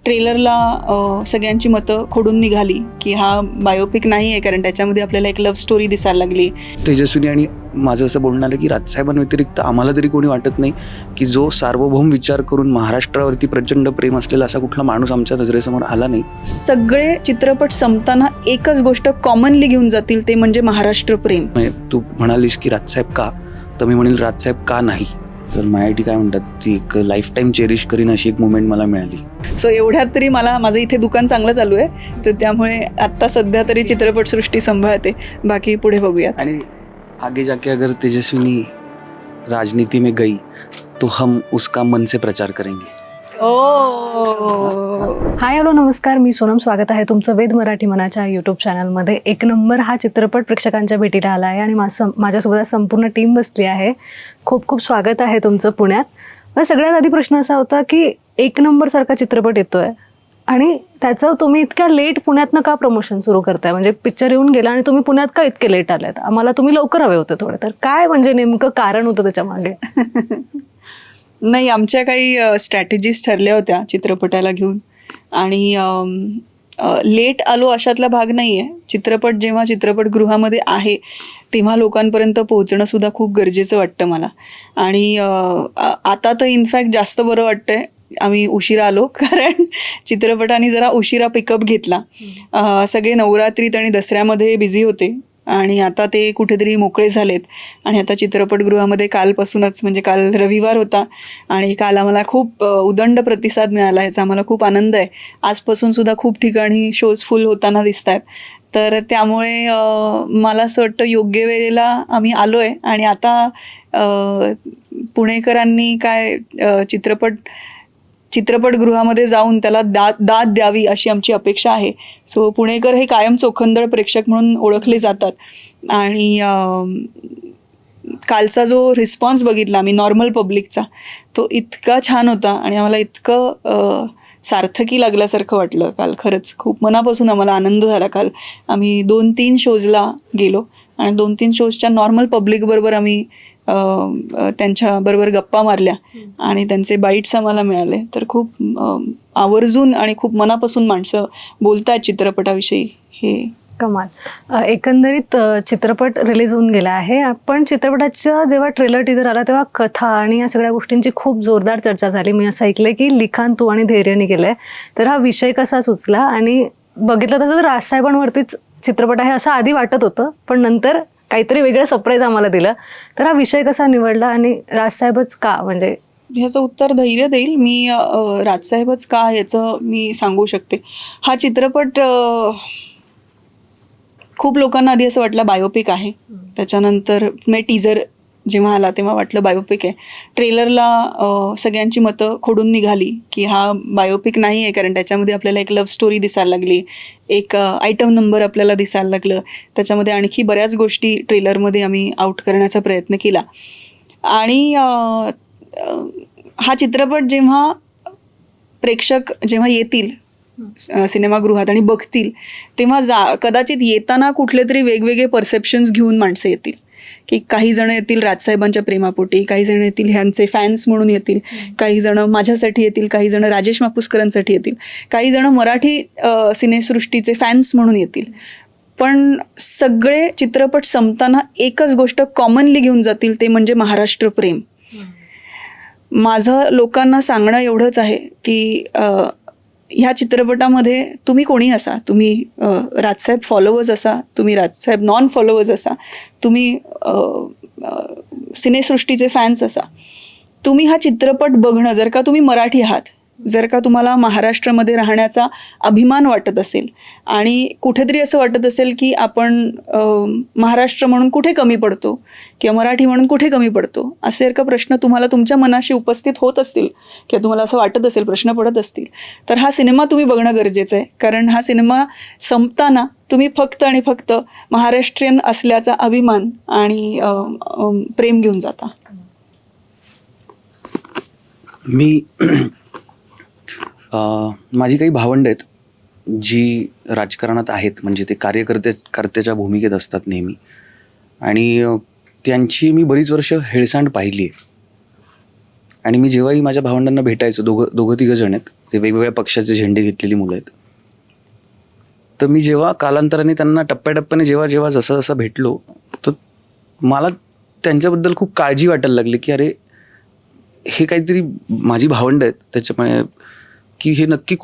ट्रेलरला सगळ्यांची मतं खोडून निघाली की हा बायोपिक नाही आहे, कारण त्याच्यामध्ये आपल्याला एक लव्ह स्टोरी दिसायला लागली. तेजस्विनी आणि माझं असं बोलणं आलं की राजसाहेबांव्यतिरिक्त आम्हाला तरी कोणी वाटत नाही की जो सार्वभौम विचार करून महाराष्ट्रावरती प्रचंड प्रेम असलेला असा कुठला माणूस आमच्या नजरेसमोर आला नाही. सगळे चित्रपट संपताना एकच गोष्ट कॉमनली घेऊन जातील, ते म्हणजे महाराष्ट्र प्रेम. तू म्हणालीस की राजसाहेब का, तर मी म्हणेल राजसाहेब का नाही. तर मायाटी काय म्हणतात, ती एक लाईफ टाईम चेरिश करीन अशी एक मुमेंट मला मिळाली. सो एवढ्यात तरी माझं इथे दुकान चांगलं चालू आहे, तर त्यामुळे आत्ता सध्या तरी चित्रपटसृष्टी सांभाळते. बाकी पुढे बघूयात. आणि आगे जाके अगर तेजस्विनी राजनीति में गई तो हम उसका मन से प्रचार करेंगे. हाय हॅलो नमस्कार, मी सोनम. स्वागत आहे तुमचं वेद मराठी मनाच्या यूट्यूब चॅनलमध्ये. एक नंबर हा चित्रपट प्रेक्षकांच्या भेटीला आला आहे आणि माझ्यासोबत संपूर्ण टीम बसली आहे. खूप खूप स्वागत आहे तुमचं पुण्यात. मला सगळ्यात आधी प्रश्न असा होता की एक नंबर सारखा चित्रपट येतोय आणि त्याचं तुम्ही इतक्या लेट पुण्यातनं का प्रमोशन सुरू करताय? म्हणजे पिक्चर येऊन गेला आणि तुम्ही पुण्यात का इतके लेट आलात? आम्हाला तुम्ही लवकर हवे होते थोडे. तर काय म्हणजे नेमकं कारण होतं त्याच्या मागे? नाही, आमच्या काही स्ट्रॅटेजीज ठरल्या होत्या चित्रपटाला घेऊन आणि लेट आलो अशातला भाग नाही आहे. चित्रपट जेव्हा चित्रपटगृहामध्ये आहे तेव्हा लोकांपर्यंत पोहोचणं सुद्धा खूप गरजेचं वाटतं मला. आणि आता तर इनफॅक्ट जास्त बरं वाटतंय आम्ही उशिरा आलो, कारण चित्रपटाने जरा उशिरा पिकअप घेतला. सगळे नवरात्रीत आणि दसऱ्यामध्ये बिझी होते आणि आता ते कुठेतरी मोकळे झालेत आणि आता चित्रपटगृहामध्ये कालपासूनच, म्हणजे काल रविवार होता आणि काल आम्हाला खूप उदंड प्रतिसाद मिळाला. याचा आम्हाला खूप आनंद आहे. आजपासून सुद्धा खूप ठिकाणी शोज फुल होताना दिसत आहेत. तर त्यामुळे मला असं वाटतं योग्य वेळेला आम्ही आलो आहे आणि आता पुणेकरांनी काय चित्रपटगृहामध्ये जाऊन त्याला दाद द्यावी अशी आमची अपेक्षा आहे. सो पुणेकर हे कायम चोखंदळ प्रेक्षक म्हणून ओळखले जातात आणि कालचा जो रिस्पॉन्स बघितला आम्ही नॉर्मल पब्लिकचा, तो इतका छान होता आणि आम्हाला इतकं सार्थकी लागल्यासारखं वाटलं काल. खरंच खूप मनापासून आम्हाला आनंद झाला. काल आम्ही 2-3 शोजला गेलो आणि 2-3 शोजच्या नॉर्मल पब्लिकबरोबर आम्ही त्यांच्याबरोबर गप्पा मारल्या आणि त्यांचे बाईट्स आम्हाला मिळाले. तर खूप आवर्जून आणि खूप मनापासून माणसं बोलतात चित्रपटाविषयी. हे कमाल. एकंदरीत चित्रपट रिलीज होऊन गेला आहे, पण चित्रपटाचा जेव्हा ट्रेलर टीजर आला तेव्हा कथा आणि या सगळ्या गोष्टींची खूप जोरदार चर्चा झाली. मी असं ऐकलंय की लिखाण तू आणि धैर्यने केलंय. तर हा विषय कसा सुचला? आणि बघितलं तसं तर राजसाहेबांवरतीच चित्रपट आहे असं आधी वाटत होतं, पण नंतर काहीतरी वेगळं सरप्राईज आम्हाला दिलं. तर हा विषय कसा निवडला आणि राजसाहेबच का? म्हणजे ह्याचं उत्तर धैर्य देईल मी. राजसाहेबच का याचं मी सांगू शकते. हा चित्रपट खूप लोकांना आधी असं वाटलं बायोपिक आहे. त्याच्यानंतर मी टीजर जेव्हा आला तेव्हा वाटलं बायोपिक आहे. ट्रेलरला सगळ्यांची मतं खोडून निघाली की हा बायोपिक नाही आहे, कारण त्याच्यामध्ये आपल्याला एक लव्ह स्टोरी दिसायला लागली, एक आयटम नंबर आपल्याला दिसायला लागलं. त्याच्यामध्ये आणखी बऱ्याच गोष्टी ट्रेलरमध्ये आम्ही आउट करण्याचा प्रयत्न केला. आणि हा चित्रपट जेव्हा प्रेक्षक जेव्हा येतील सिनेमागृहात आणि बघतील तेव्हा कदाचित येताना कुठले तरी वेगवेगळे परसेप्शन्स घेऊन माणसं येतील. की काही जण येतील राजसाहेबांच्या प्रेमापोटी, काही जण येतील ह्यांचे फॅन्स म्हणून येतील, काही जण माझ्यासाठी येतील, काही जण राजेश मापुसकरांसाठी येतील, काही जण मराठी सिनेसृष्टीचे फॅन्स म्हणून येतील. पण सगळे चित्रपट संपताना एकच गोष्ट कॉमनली घेऊन जातील, ते म्हणजे महाराष्ट्र प्रेम. माझं लोकांना सांगणं एवढंच आहे की ह्या चित्रपटामध्ये तुम्ही कोणी असा, तुम्ही राजसाहेब फॉलोवर्स असा, तुम्ही राजसाहेब नॉन फॉलोवर्स असा, तुम्ही सिनेसृष्टीचे फॅन्स असा, तुम्ही हा चित्रपट बघणं, जर का तुम्ही मराठी आहात, जर का तुम्हाला महाराष्ट्रामध्ये राहण्याचा अभिमान वाटत असेल आणि कुठेतरी असं वाटत असेल की आपण महाराष्ट्र म्हणून कुठे कमी पडतो किंवा मराठी म्हणून कुठे कमी पडतो, असे का प्रश्न तुम्हाला तुमच्या मनाशी उपस्थित होत असतील किंवा तुम्हाला असं वाटत असेल, प्रश्न पडत असतील, तर हा सिनेमा तुम्ही बघणं गरजेचं आहे. कारण हा सिनेमा संपताना तुम्ही फक्त आणि फक्त महाराष्ट्रीयन असल्याचा अभिमान आणि प्रेम घेऊन जाता. मी माझी काही भावंड आहेत जी राजकारणात आहेत, म्हणजे ते कार्यकर्त्याच्या भूमिकेत असतात नेहमी, आणि त्यांची मी बरीच वर्ष हेळसांड पाहिली आहे. आणि मी जेव्हाही माझ्या भावंडांना भेटायचो, दोघं तिघं जण आहेत, जे वेगवेगळ्या पक्षाचे झेंडे घेतलेली मुलं आहेत. तर मी जेव्हा कालांतराने त्यांना टप्प्याटप्प्याने जेव्हा जेव्हा जसं जसं भेटलो, तर मला त्यांच्याबद्दल खूप काळजी वाटायला लागली की अरे हे काहीतरी माझी भावंडं आहेत, त्याच्यामुळे की हे नक्की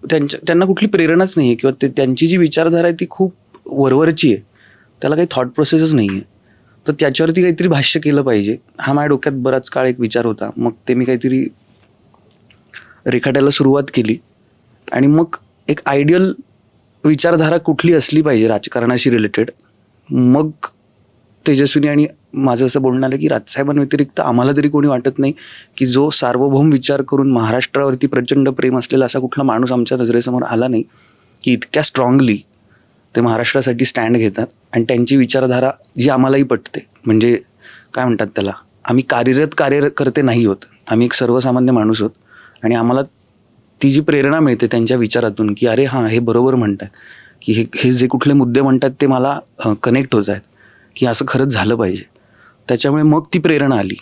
त्यांना कुठली प्रेरणाच नाही आहे किंवा त्यांची जी विचारधारा आहे ती खूप वरवरची आहे, त्याला काही थॉट प्रोसेसच नाही आहे. तर त्याच्यावरती काहीतरी भाष्य केलं पाहिजे, हा माझ्या डोक्यात बराच काळ एक विचार होता. मग ते मी काहीतरी रेखाटायला सुरुवात केली आणि मग एक आयडियल विचारधारा कुठली असली पाहिजे राजकारणाशी रिलेटेड. मग तेजस्विनी आणि माझं असं बोलणं आलं की राजसाहेबांव्यतिरिक्त आम्हाला तरी कोणी वाटत नाही की जो सार्वभौम विचार करून महाराष्ट्रावरती प्रचंड प्रेम असलेला असा कुठला माणूस आमच्या नजरेसमोर आला नाही की इतक्या स्ट्रॉंगली ते महाराष्ट्रासाठी स्टँड घेतात आणि त्यांची विचारधारा जी आम्हालाही पटते. म्हणजे काय म्हणतात त्याला, आम्ही कार्यकर्ते नाही होत, आम्ही एक सर्वसामान्य माणूस आहोत आणि आम्हाला ती जी प्रेरणा मिळते त्यांच्या विचारातून की अरे हां हे बरोबर म्हणतात, की हे जे कुठले मुद्दे म्हणतात ते मला कनेक्ट होत आहेत, की असं खरंच झालं पाहिजे. त्याच्यामुळे मग ती प्रेरणा आली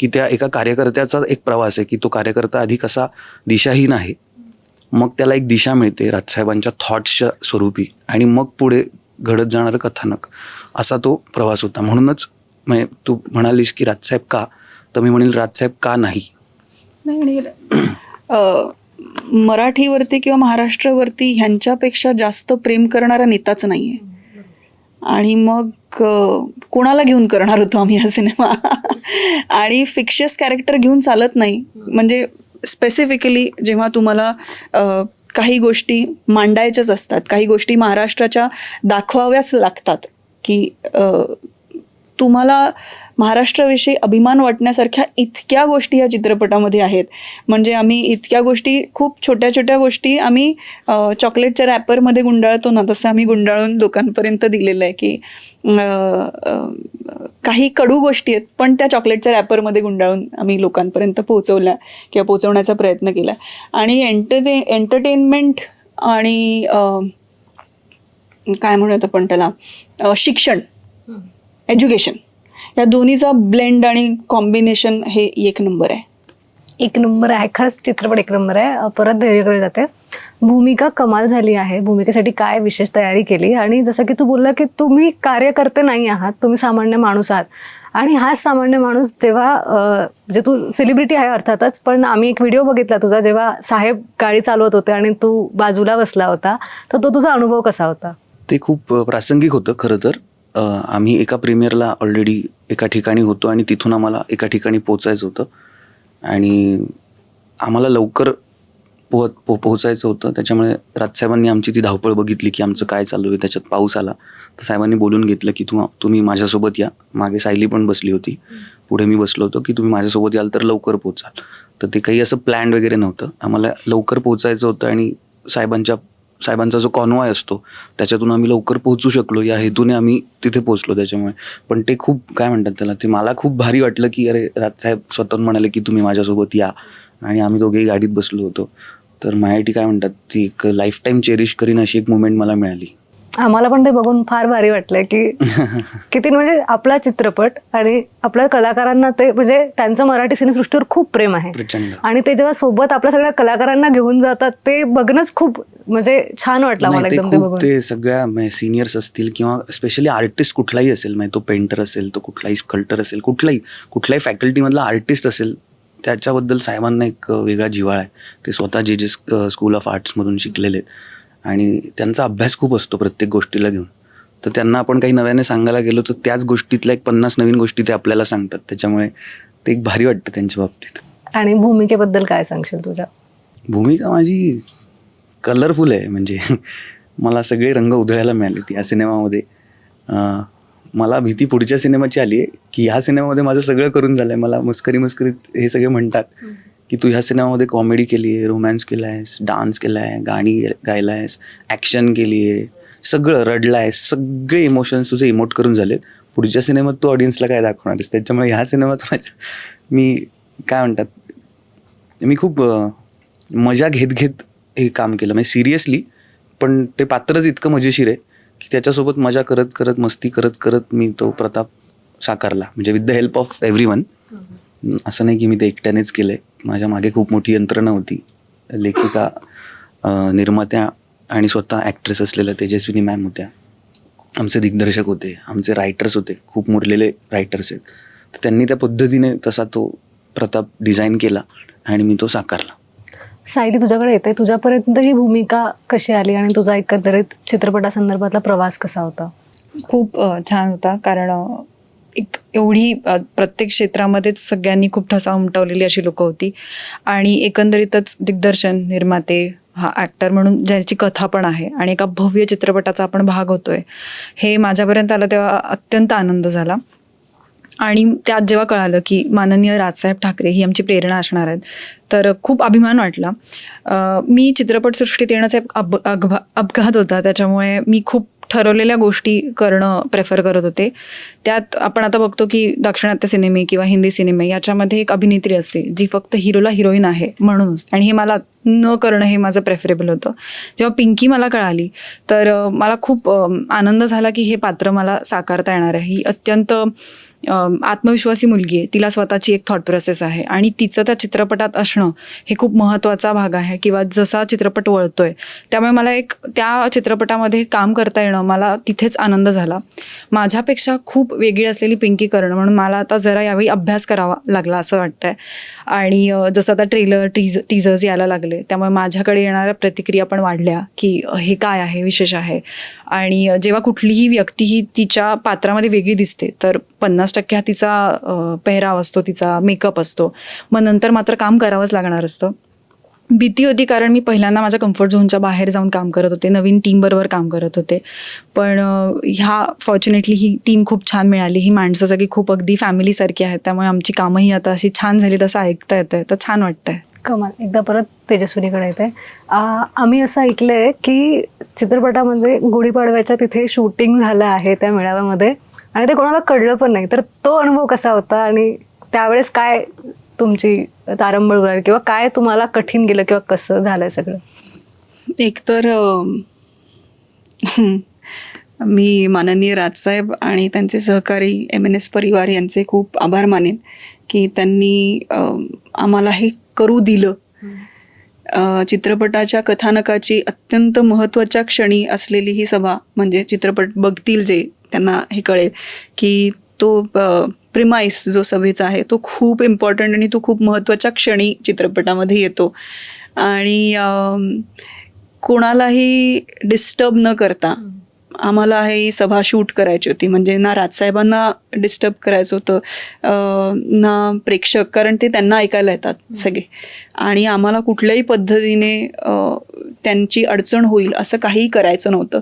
की त्या एका कार्यकर्त्याचा एक प्रवास आहे की तो कार्यकर्ता आधी कसा दिशाहीन आहे, मग त्याला एक दिशा मिळते राजसाहेबांच्या थॉट्सच्या स्वरूपी आणि मग पुढे घडत जाणारं कथानक, असा तो प्रवास होता. म्हणूनच तू म्हणालीस की राजसाहेब का, तर मी म्हणेल राजसाहेब का नाही. नाही मराठीवरती किंवा महाराष्ट्रावरती ह्यांच्यापेक्षा जास्त प्रेम करणारा नेताच नाही आहे. आणि मग कोणाला घेऊन करणार होतो आम्ही हा सिनेमा. आणि फिक्शियस कॅरेक्टर घेऊन चालत नाही. म्हणजे स्पेसिफिकली जेव्हा तुम्हाला काही गोष्टी मांडायच्याच असतात, काही गोष्टी महाराष्ट्राच्या दाखवाव्याच लागतात, की तुम्हाला महाराष्ट्राविषयी अभिमान वाटण्यासारख्या इतक्या गोष्टी या चित्रपटामध्ये आहेत. म्हणजे आम्ही इतक्या गोष्टी, खूप छोट्या छोट्या गोष्टी आम्ही चॉकलेटच्या रॅपरमध्ये गुंडाळतो ना, तसं आम्ही गुंडाळून लोकांपर्यंत दिलेलं आहे. की काही कडू गोष्टी आहेत पण त्या चॉकलेटच्या रॅपरमध्ये गुंडाळून आम्ही लोकांपर्यंत पोहोचवल्या किंवा पोहोचवण्याचा प्रयत्न केला. आणि एंटरटेनमेंट आणि काय म्हणूयात आपण त्याला, शिक्षण, एज्युकेशन, या दोन्हीचा ब्लेंड आणि कॉम्बिनेशन हे एक नंबर आहे. एक नंबर आहे, खरंच चित्रपट एक नंबर आहे. परत धैर्यकडे जाते. भूमिका कमाल झाली आहे. भूमिकेसाठी काय विशेष तयारी केली? आणि जसं की तू बोलला की तुम्ही कार्यकर्ते नाही आहात, तुम्ही सामान्य माणूस आहात. आणि हाच सामान्य माणूस जेव्हा जे तू सेलिब्रिटी आहे अर्थातच, पण आम्ही एक व्हिडिओ बघितला तुझा जेव्हा साहेब गाडी चालवत होते आणि तू बाजूला बसला होता, तर तो तुझा अनुभव कसा होता? ते खूप प्रासंगिक होतं खरं तर. आम्ही एका प्रीमियरला ऑलरेडी एका ठिकाणी होतो आणि तिथून आम्हाला एका ठिकाणी पोचायचं होतं आणि आम्हाला लवकर पोहोचायचं होतं. त्याच्यामुळे राजसाहेबांनी आमची ती धावपळ बघितली की आमचं काय चालू आहे. त्याच्यात पाऊस आला तर साहेबांनी बोलून घेतलं की तुम्ही माझ्यासोबत या. मागे सायली पण बसली होती, पुढे मी बसलो होतो, की तुम्ही माझ्यासोबत याल तर लवकर पोचाल. तर ते काही असं प्लॅन वगैरे नव्हतं, आम्हाला लवकर पोचायचं होतं आणि साहेबांचा जो कॉन्वॉय असतो त्याच्यातून आम्ही लवकर पोहोचू शकलो या हेतूने आम्ही तिथे पोहोचलो. त्याच्यामुळे पण ते खूप काय म्हणतात त्याला, ते मला खूप भारी वाटलं की अरे राजसाहेब स्वतःहून म्हणाले की तुम्ही माझ्यासोबत या आणि आम्ही दोघेही गाडीत बसलो होतो. तर माझ्यासाठी काय म्हणतात, ती एक लाईफ टाईम चेरिश करीन अशी एक मुमेंट मला मिळाली. आम्हाला पण ते बघून फार भारी वाटलंय की किती म्हणजे आपला चित्रपट आणि आपल्या कलाकारांना ते म्हणजे त्यांचं मराठी सिनेसृष्टीवर खूप प्रेम आहे प्रचंड. आणि ते जेव्हा सोबत आपल्या सगळ्या कलाकारांना घेऊन जातात ते बघणंच खूप म्हणजे छान वाटलं मला एकदम ते बघून. ते सगळ्या सिनियर्स असतील किंवा स्पेशली आर्टिस्ट कुठलाही असेल, म्हणजे तो पेंटर असेल, तो कुठलाही स्कल्प्टर असेल, कुठल्याही फॅकल्टीमधला आर्टिस्ट असेल, त्याच्याबद्दल साहेबांना एक वेगळा जिव्हाळा आहे. ते स्वतः जे स्कूल ऑफ आर्ट्समधून शिकलेले आहेत आणि त्यांचा अभ्यास खूप असतो प्रत्येक गोष्टीला घेऊन. तर त्यांना आपण काही नव्याने सांगायला गेलो तर त्याच गोष्टीतल्या 50 नवीन गोष्टी ते आपल्याला सांगतात. त्याच्यामुळे ते एक भारी वाटतं त्यांच्या बाबतीत. आणि भूमिकेबद्दल काय सांगशील तुझ्या? भूमिका माझी कलरफुल आहे. म्हणजे मला सगळे रंग उधळायला मिळाले या सिनेमामध्ये. मला भीती पुढच्या सिनेमाची आली आहे की ह्या सिनेमामध्ये माझं सगळं करून झालं आहे. मला मस्करीत हे सगळे म्हणतात की तू ह्या सिनेमामध्ये कॉमेडी केली आहे, रोमॅन्स केला आहेस, डान्स केला आहे, गाणी गायला आहेस, ॲक्शन केली आहे, सगळं रडला आहेस, सगळे इमोशन्स तुझे इमोट करून झालेत. पुढच्या सिनेमात तू ऑडियन्सला काय दाखवणार आहेस? त्याच्यामुळे ह्या सिनेमात मी काय म्हणतात, मी खूप मजा घेत हे काम केलं. म्हणजे सिरियसली, पण ते पात्रच इतकं मजेशीर आहे की त्याच्यासोबत मजा करत करत मस्ती करत करत मी तो प्रताप साकारला. म्हणजे with the help of everyone. असं नाही की मी ते एकट्यानेच केलं आहे. माझ्या मागे खूप मोठी यंत्रणा होती लेखिका, निर्मात्या आणि स्वतः ॲक्ट्रेस असलेल्या तेजस्विनी मॅम होत्या. आमचे दिग्दर्शक होते, आमचे रायटर्स होते, खूप मुरलेले रायटर्स आहेत. तर त्यांनी त्या पद्धतीने तसा तो प्रताप डिझाईन केला आणि मी तो साकारला. सायली, तुझ्याकडे येते, तुझ्यापर्यंत ही भूमिका कशी आली आणि तुझा एकंदरीत चित्रपटासंदर्भातला प्रवास कसा होता? खूप छान होता. कारण एक एवढी प्रत्येक क्षेत्रामध्येच सगळ्यांनी खूप ठसा उमटवलेली अशी लोकं होती आणि एकंदरीतच दिग्दर्शन, निर्माते, हा ॲक्टर म्हणून ज्याची कथा पण आहे आणि एका भव्य चित्रपटाचा आपण भाग होतोय, हे माझ्यापर्यंत आलं तेव्हा अत्यंत आनंद झाला. आणि त्यात जेव्हा कळालं की माननीय राजसाहेब ठाकरे ही आमची प्रेरणा असणार आहेत, तर खूप अभिमान वाटला. मी चित्रपटसृष्टीत येण्याचा एक अपघात होता, त्याच्यामुळे मी खूप ठरवलेल्या गोष्टी करणं प्रेफर करत होते. त्यात आपण आता बघतो की दाक्षिणात्य सिनेमे किंवा हिंदी सिनेमे याच्यामध्ये एक अभिनेत्री असते जी फक्त हिरोला हिरोईन आहे म्हणूनच, आणि हे मला न करणं हे माझं प्रेफरेबल होतं. जेव्हा पिंकी मला कळाली तर मला खूप आनंद झाला की हे पात्र मला साकारता येणार आहे. ही अत्यंत आत्मविश्वासी मुलगी आहे, तिला स्वतःची एक थॉट प्रोसेस आहे आणि तिचं त्या चित्रपटात असणं हे खूप महत्त्वाचा भाग आहे किंवा जसा चित्रपट वळतोय त्यामुळे मला एक त्या चित्रपटामध्ये काम करता येणं, मला तिथेच आनंद झाला. माझ्यापेक्षा खूप वेगळी असलेली पिंकी करणं म्हणून मला आता जरा यावेळी अभ्यास करावा लागला असं वाटतंय. आणि जसं आता ट्रेलर टीजर्स यायला लागले त्यामुळे माझ्याकडे येणाऱ्या प्रतिक्रिया पण वाढल्या की हे काय आहे, विशेष आहे. आणि जेव्हा कुठलीही व्यक्ती ही तिच्या पात्रामध्ये वेगळी दिसते तर 50% हा तिचा पेहराव असतो, तिचा मेकअप असतो, मग नंतर मात्र काम करावंच लागणार असतं. भीती होती कारण मी पहिल्यांदा माझ्या कम्फर्ट झोनच्या बाहेर जाऊन काम करत होते, नवीन टीमबरोबर काम करत होते. पण ह्या फॉर्च्युनेटली ही टीम खूप छान मिळाली. ही माणसं सगळी खूप अगदी फॅमिलीसारखी आहेत, त्यामुळे आमची कामंही आता अशी छान झाली, तसं ऐकता येतंय, तर छान वाटतंय. कमाल. एकदा परत तेजस्विनीकडे येते. आम्ही असं ऐकलंय की चित्रपटामध्ये गुढीपाडव्याच्या तिथे शूटिंग झालं आहे त्या मेळाव्यामध्ये आणि ते कोणाला कळलं पण नाही, तर तो अनुभव कसा होता आणि त्यावेळेस काय तुमची तारंबळ उडाली किंवा काय तुम्हाला कठीण गेलं किंवा कसं झालंय सगळं? एकतर मी माननीय राजसाहेब आणि त्यांचे सहकारी MNS परिवार यांचे खूप आभार मानेन की त्यांनी आम्हाला हे करू दिलं. चित्रपटाच्या कथानकाची अत्यंत महत्त्वाच्या क्षणी असलेली ही सभा, म्हणजे चित्रपट बघतील जे त्यांना हे कळेल की तो प्रिमाइस जो सभेचा आहे तो खूप इम्पॉर्टंट आणि तो खूप महत्त्वाच्या क्षणी चित्रपटामध्ये येतो. आणि कोणालाही डिस्टर्ब न करता आम्हाला ही सभा शूट करायची होती. म्हणजे ना राजसाहेबांना डिस्टर्ब करायचं होतं ना प्रेक्षक, कारण ते त्यांना ऐकायला येतात सगळे, आणि आम्हाला कुठल्याही पद्धतीने त्यांची अडचण होईल असं काहीही करायचं नव्हतं.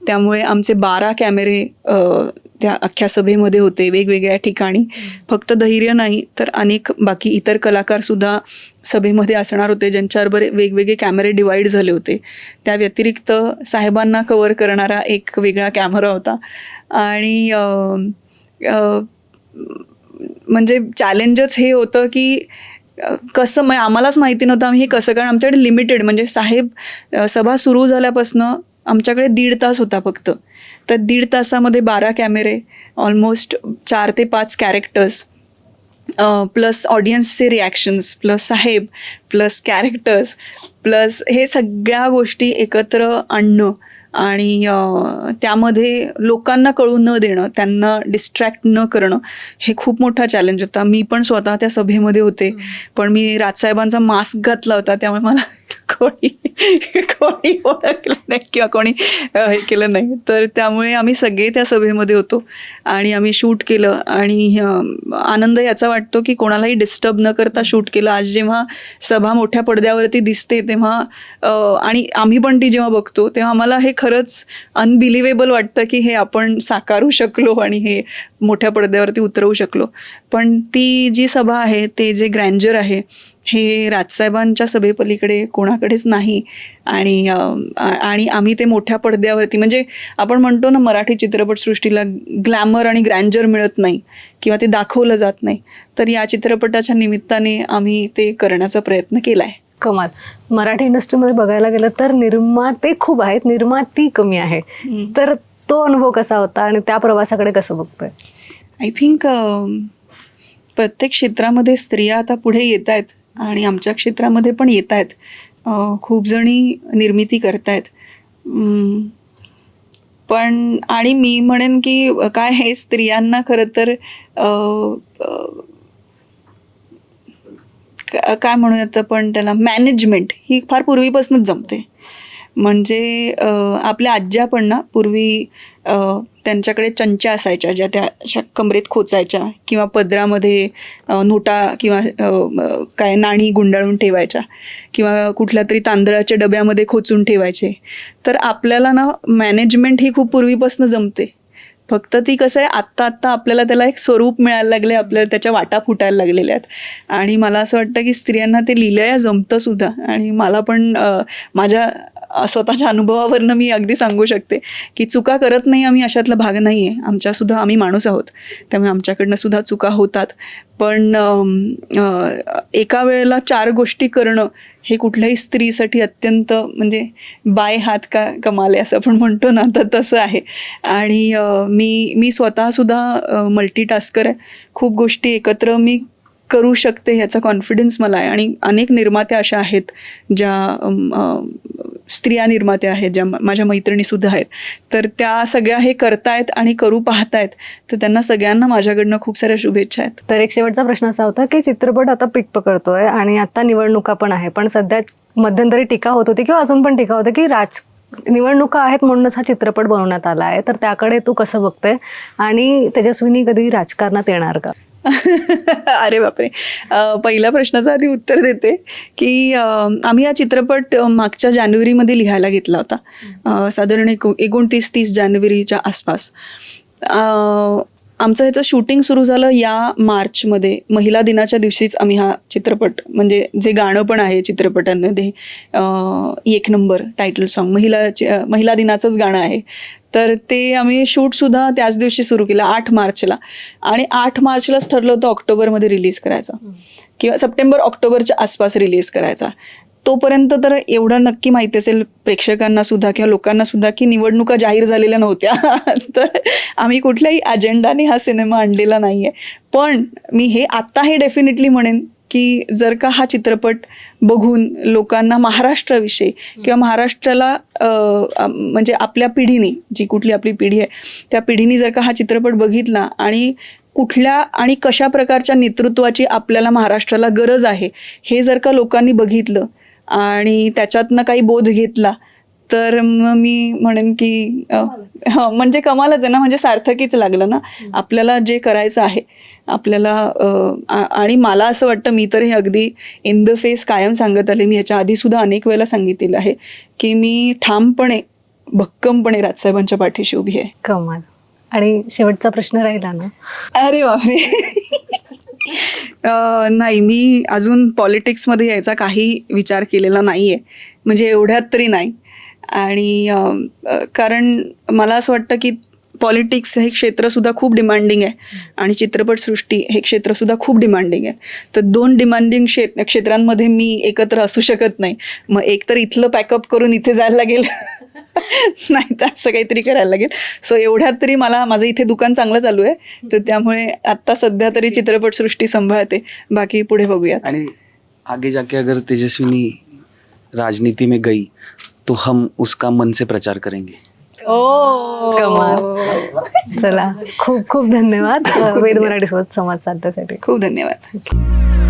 त्यामुळे आमचे 12 कॅमेरे त्या अख्ख्या सभेमध्ये होते वेगवेगळ्या ठिकाणी. फक्त धैर्य नाही तर अनेक बाकी इतर कलाकारसुद्धा सभेमध्ये असणार होते ज्यांच्याबरोबर वेगवेगळे कॅमेरे डिवाईड झाले होते. त्या व्यतिरिक्त साहेबांना कव्हर करणारा एक वेगळा कॅमेरा होता. आणि म्हणजे चॅलेंजच हे होतं की कसं, आम्हालाच माहिती नव्हतं आम्ही हे कसं, कारण आमच्याकडे लिमिटेड, म्हणजे साहेब सभा सुरू झाल्यापासनं आमच्याकडे 1.5 तास होता फक्त. तर 1.5 तासामध्ये 12 कॅमेरे, ऑलमोस्ट 4 ते 5 कॅरेक्टर्स, प्लस ऑडियन्सचे रिॲक्शन्स, प्लस साहेब, प्लस कॅरेक्टर्स, प्लस हे सगळ्या गोष्टी एकत्र आणणं आणि त्यामध्ये लोकांना कळू न देणं, त्यांना डिस्ट्रॅक्ट न करणं, हे खूप मोठा चॅलेंज होता. मी पण स्वतः त्या सभेमध्ये होते, पण मी राजसाहेबांचा मास्क घातला होता त्यामुळे मला कोणी ओळखलं नाही किंवा कोणी हे केलं नाही. तर त्यामुळे आम्ही सगळे त्या सभेमध्ये होतो आणि आम्ही शूट केलं. आणि आनंद याचा वाटतो की कोणालाही डिस्टर्ब न करता शूट केलं. आज जेव्हा सभा मोठ्या पडद्यावरती दिसते तेव्हा आणि आम्ही पण ती जेव्हा बघतो तेव्हा आम्हाला हे खरंच अनबिलिव्हेबल वाटतं की हे आपण साकारू शकलो आणि हे मोठ्या पडद्यावरती उतरवू शकलो. पण ती जी सभा आहे, ते जे ग्रँजर आहे, हे राजसाहेबांच्या सभेपलीकडे कोणाकडेच नाही. आणि आम्ही ते मोठ्या पडद्यावरती, म्हणजे आपण म्हणतो ना मराठी चित्रपटसृष्टीला ग्लॅमर आणि ग्रँजर मिळत नाही किंवा ते दाखवलं जात नाही, तर या चित्रपटाच्या निमित्ताने आम्ही ते करण्याचा प्रयत्न केला आहे. कमाल. मराठी इंडस्ट्रीमध्ये बघायला गेलं तर निर्माते खूप आहेत, निर्माती कमी आहे. तर तो अनुभव कसा होता आणि त्या प्रवासाकडे कसं बघतोय? आय थिंक प्रत्येक क्षेत्रामध्ये स्त्रिया आता पुढे येत आहेत आणि आमच्या क्षेत्रामध्ये पण येत आहेत. खूप जणी निर्मिती करतायत. पण आणि मी म्हणेन की काय हे स्त्रियांना खरं तर काय म्हणूयात आपण त्याला, मॅनेजमेंट ही फार पूर्वीपासूनच जमते. म्हणजे आपल्या आज्या पण ना पूर्वी त्यांच्याकडे चंच्या असायच्या ज्या त्या अशा कमरेत खोचायच्या किंवा पदरामध्ये नोटा किंवा काय नाणी गुंडाळून ठेवायच्या किंवा कुठल्या तरी तांदळाच्या डब्यामध्ये खोचून ठेवायचे. तर आपल्याला ना मॅनेजमेंट ही खूप पूर्वीपासून जमते. फक्त ती कसं आहे, आत्ता आपल्याला त्याला एक स्वरूप मिळायला लागले, आपल्याला त्याच्या वाटा फुटायला लागलेल्या आहेत. आणि मला असं वाटतं की स्त्रियांना ते लिहिलंय जमतं सुद्धा. आणि मला पण माझ्या स्वतःच्या अनुभवावरनं मी अगदी सांगू शकते की चुका करत नाही आम्ही अशातला भाग नाही आहे. आमच्यासुद्धा आम्ही माणूस आहोत, त्यामुळे आमच्याकडनं सुद्धा चुका होतात. पण एका वेळेला 4 गोष्टी करणं हे कुठल्याही स्त्रीसाठी अत्यंत म्हणजे बाय हात का कमाल आहे असं आपण म्हणतो ना, तर तसं आहे. आणि मी स्वतःसुद्धा मल्टीटास्कर आहे. खूप गोष्टी एकत्र मी करू शकते ह्याचा कॉन्फिडन्स मला आहे. आणि अनेक निर्मात्या अशा आहेत ज्या स्त्रिया निर्मात्या आहेत, ज्या माझ्या मैत्रिणीसुद्धा आहेत, तर त्या सगळ्या हे करतायत आणि करू पाहतायत. तर त्यांना सगळ्यांना माझ्याकडनं खूप साऱ्या शुभेच्छा आहेत. तर एक शेवटचा प्रश्न असा होता की चित्रपट आता पीक पकडतोय आणि आता निवडणुका पण आहे, पण सध्या मध्यंतरी टीका होत होती किंवा अजून पण टीका होते की निवडणुका आहेत म्हणूनच हा चित्रपट बनवण्यात आला आहे. तर त्याकडे तू कसं बघते आणि तेजस्विनी कधी राजकारणात येणार का? अरे बापरे. पहिल्या प्रश्नाचं आधी उत्तर देते की आम्ही हा चित्रपट मागच्या जानेवारीमध्ये लिहायला घेतला होता, साधारण 29-30 जानेवारीच्या आसपास. आमचं ह्याचं शूटिंग सुरू झालं या मार्चमध्ये. महिला दिनाच्या दिवशीच आम्ही हा चित्रपट, म्हणजे जे गाणं पण आहे चित्रपटांमध्ये एक नंबर टायटल सॉन्ग महिला दिनाचंच गाणं आहे, तर ते आम्ही शूटसुद्धा त्याच दिवशी सुरू केलं 8 मार्चला. आणि 8 मार्चलाच ठरलं होतं ऑक्टोबरमध्ये रिलीज करायचा किंवा सप्टेंबर-ऑक्टोबरच्या आसपास रिलीज करायचा. तोपर्यंत तर एवढं नक्की माहिती असेल प्रेक्षकांना सुद्धा किंवा लोकांना सुद्धा की निवडणुका जाहीर झालेल्या नव्हत्या. तर आम्ही कुठल्याही अजेंडाने हा सिनेमा आणलेला नाही आहे. पण मी आत्ता हे डेफिनेटली म्हणेन की जर का हा चित्रपट बघून लोकांना महाराष्ट्राविषयी किंवा महाराष्ट्राला म्हणजे आपल्या पिढीने, जी कुठली आपली पिढी आहे त्या पिढीने जर का हा चित्रपट बघितला आणि कुठल्या आणि कशा प्रकारच्या नेतृत्वाची आपल्याला महाराष्ट्राला गरज आहे हे जर का लोकांनी बघितलं आणि त्याच्यातनं काही बोध घेतला, तर मग मी म्हणेन की म्हणजे कमालच आहे ना. म्हणजे सार्थकीच लागलं ना आपल्याला जे करायचं आहे आपल्याला. आणि मला असं वाटतं, मी तर हे अगदी इन द फेस कायम सांगत आले, मी ह्याच्या आधी सुद्धा अनेक वेळेला सांगितलेलं आहे की मी ठामपणे भक्कमपणे राजसाहेबांच्या पाठीशी उभी आहे. कमाल. आणि शेवटचा प्रश्न राहिला ना. अरे बापरे. नाही, मी अजून पॉलिटिक्समध्ये यायचा काही विचार केलेला नाही आहे, म्हणजे एवढ्यात तरी नाही. आणि कारण मला असं वाटतं की पॉलिटिक्स हे क्षेत्रसुद्धा खूप डिमांडिंग आहे आणि चित्रपटसृष्टी हे क्षेत्रसुद्धा खूप डिमांडिंग आहे. तर 2 डिमांडिंग क्षेत्रांमध्ये मी एकत्र असू शकत नाही. मग एकतर इथलं पॅकअप करून इथे जायला लागेल नाही तर असं काहीतरी करायला लागेल. सो एवढ्यात तरी माझं इथे दुकान चांगलं चालू आहे, तर त्यामुळे आत्ता सध्या तरी चित्रपटसृष्टी सांभाळते, बाकी पुढे बघूयात. आणि आगे जाके अगर तेजस्विनी राजनीति में गई तो हम उसका मन से प्रचार करेंगे. कमाल. चला, खूप खूप धन्यवाद वेद मराठी सोबत संवाद साधण्यासाठी. खूप धन्यवाद.